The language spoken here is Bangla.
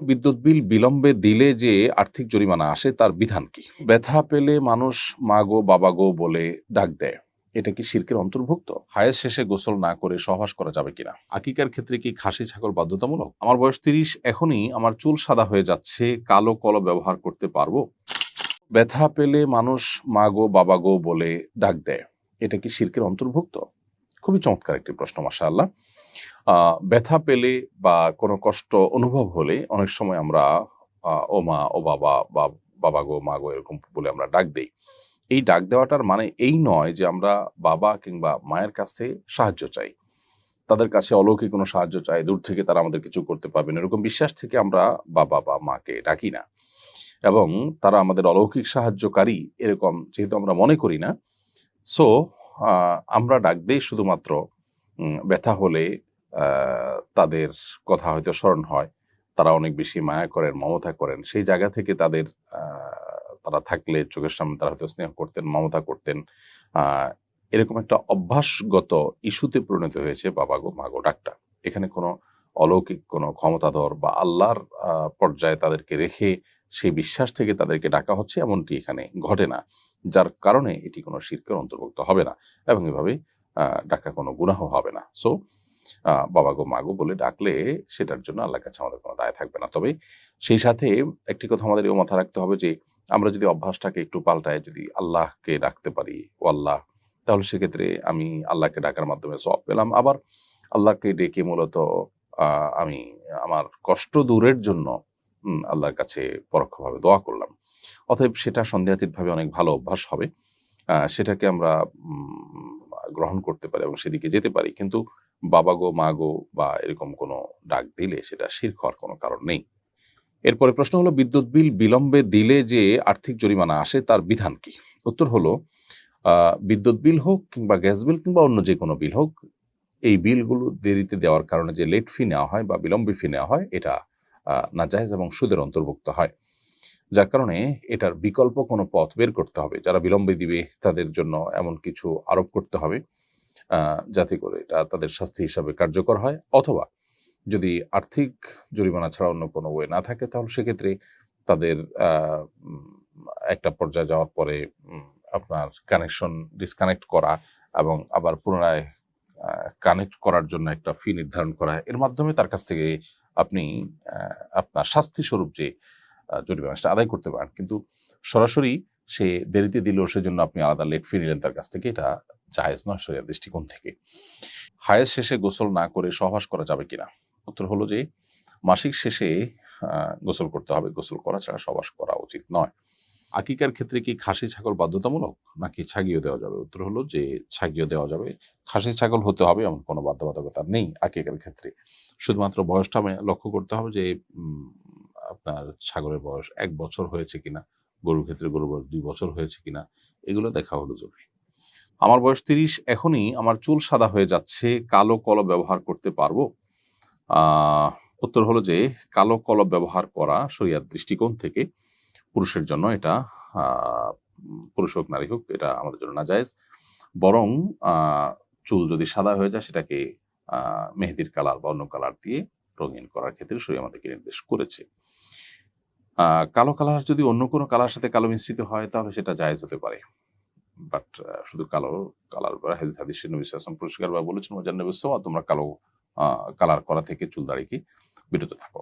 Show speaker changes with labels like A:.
A: বিদ্যুৎ বিল বিলম্বে দিলে যে আর্থিক জরিমানা আসে তার বিধান কি? ব্যথা পেলে মানুষ মা গো বাবা গো বলে ডাক দেয়, এটা কি শিরকের অন্তর্ভুক্ত? হায়েস শেষে গোসল না করে সহবাস করা যাবে কিনা? আকিকার ক্ষেত্রে কি খাসি ছাগল বাধ্যতামূলক? আমার বয়স ৩০, এখনই আমার চুল সাদা হয়ে যাচ্ছে, কালো কলম ব্যবহার করতে পারবো? ব্যথা পেলে মানুষ মা গো বাবা গো বলে ডাক দেয়, এটা কি শিরকের অন্তর্ভুক্ত? খুবই চমৎকার একটি প্রশ্ন, মাশাআল্লাহ। ব্যথা পেলে বা কোনো কষ্ট অনুভব হলে অনেক সময় আমরা ও মা ও বাবা বা বাবা গো মা গো এরকম বলে আমরা ডাক দেই। এই ডাক দেওয়াটার মানে এই নয় যে আমরা বাবা কিংবা মায়ের কাছে সাহায্য চাই, তাদের কাছে অলৌকিক কোনো সাহায্য চাই, দূর থেকে তারা আমাদের কিছু করতে পারবেন এরকম বিশ্বাস থেকে আমরা বাবা বা মাকে ডাকি না। এবং তারা আমাদের অলৌকিক সাহায্যকারী এরকম যেহেতু আমরা মনে করি না, সো আমরা ডাক দেই শুধুমাত্র ব্যথা হলে তাদের কথা হয়তো স্মরণ হয়, তারা অনেক বেশি মায়া করেন, মমতা করেন। সেই জায়গা থেকে তাদের তারা থাকলে চোখের সামনে তারা হয়তো স্নেহ করতেন, মমতা করতেন। আ এরকম একটা অভ্যাসগত ইস্যুতে পরিণত হয়েছে বাবা গো, মা গো ডাকটা। এখানে কোনো অলৌকিক কোনো ক্ষমতাধর বা আল্লাহর পর্যায়ে তাদেরকে রেখে সেই বিশ্বাস থেকে তাদেরকে ডাকা হচ্ছে এমনটি এখানে ঘটে না। যার কারণে এটি কোনো শিরকের অন্তর্ভুক্ত হবে না এবং এভাবে ডাকা কোনো গুনাহ হবে না। সো বাবা গো, মা গো বলে ডাকলে সেটার জন্য আল্লাহর কাছে আমাদের কোনো দায় থাকবে না। তবে সেই সাথে একটি কথা আমাদের এও মাথায় রাখতে হবে যে, আমরা যদি অভ্যাসটাকে একটু পাল্টায় যদি আল্লাহকে ডাকতে পারি, ও আল্লাহ, তাহলে সেক্ষেত্রে আমি আল্লাহকে ডাকার মাধ্যমে সওয়াব পেলাম। আবার আল্লাহকে ডেকে মূলত আমি আমার কষ্ট দূরের জন্য আল্লাহর কাছে পরোক্ষভাবে দোয়া করলাম। অতএব সেটা সন্দেহাতীতভাবে অনেক ভালো অভ্যাস হবে। সেটাকে আমরা গ্রহণ করতে পারি এবং সেদিকে যেতে পারি। কিন্তু বাবা গো, মা গো বা এরকম কোনো ডাক দিলে সেটা শিরক হওয়ার কোনো কারণ নেই। এরপরে প্রশ্ন হলো, বিদ্যুৎ বিল বিলম্বে দিলে যে আর্থিক জরিমানা আসে তার বিধান কি? উত্তর হলো, বিদ্যুৎ বিল হোক কিংবা গ্যাস বিল কিংবা অন্য যেকোনো বিল হোক, এই বিলগুলো দেরিতে দেওয়ার কারণে যে লেট ফি নেওয়া হয় বা বিলম্বে ফি নেওয়া হয় এটা নাজায়েজ এবং সুদের অন্তর্ভুক্ত হয়। যার কারণে এটার বিকল্প কোনো পথ বের করতে হবে। যারা বিলম্বে দিবে তাদের জন্য এমন কিছু আরোপ করতে হবে যাতে করে এটা তাদের শাস্তি হিসাবে কার্যকর হয়, অথবা যদি আর্থিক জরিমানা ছাড়া অন্য কোনো ওয়ে না থাকে তাহলে সেক্ষেত্রে তাদের একটা পর্যায়ে যাওয়ার পরে আপনার কানেকশন ডিসকানেক্ট করা এবং আবার পুনরায় কানেক্ট করার জন্য একটা ফি নির্ধারণ করা, এর মাধ্যমে তার কাছ থেকে আপনি আপনার শাস্তি স্বরূপ যে জরিমানা সেটা আদায় করতে পারেন। কিন্তু সরাসরি সে দেরিতে দিলেও সেজন্য আপনি আলাদা লেট ফি নিলেন তার কাছ থেকে, এটা জায়েজ নয় শরিয়ার দৃষ্টিকোণ থেকে। হায়েজ শেষে গোসল না করে সহবাস করা যাবে কিনা? উত্তর হলো যে মাসিক শেষে গোসল করতে হবে, গোসল করা ছাড়া সহবাস করা উচিত নয়। আকিকার ক্ষেত্রে কি খাসি ছাগল বাধ্যতামূলক নাকি ছাগিয়ে দেওয়া যাবে? উত্তর হলো যে ছাগিয়ে দেওয়া যাবে। খাসি ছাগল হতে হবে এমন কোনো বাধ্যবাধকতা নেই আকিকার ক্ষেত্রে। শুধুমাত্র বয়সটা লক্ষ্য করতে হবে যে আপনার ছাগলের বয়স ১ বছর হয়েছে কিনা, গরুর ক্ষেত্রে গরুর বয়স ২ বছর হয়েছে কিনা, এগুলো দেখা হলো জরুরি। আমার বয়স ৩০, এখনই আমার চুল সাদা হয়ে যাচ্ছে, কালো কলম ব্যবহার করতে পারবো? উত্তর হলো যে কালো কলম ব্যবহার করা শরিয়ার দৃষ্টিকোণ থেকে পুরুষের জন্য এটা পুরুষ হোক নারী হোক এটা আমাদের জন্য নাজায়েজ। বরং চুল যদি সাদা হয়ে যায় সেটাকে মেহেদির কালার বা অন্য কালার দিয়ে রঙিন করার ক্ষেত্রে শরীয়ত আমাদেরকে নির্দেশ করেছে। কালো কালার যদি অন্য কোনো কালার সাথে কালো মিশ্রিত হয় তাহলে সেটা জায়েজ হতে পারে। বাট শুধু কালো কালার বা হাদিসে নবী সাল্লাল্লাহু আলাইহি ওয়াসাল্লাম পরিষ্কার ভাবে বলেছেন, ওয়াজান্নাবুস সাওয়া, তোমরা কালো কালার করা থেকে চুল দাড়িকে বিরত থাকো।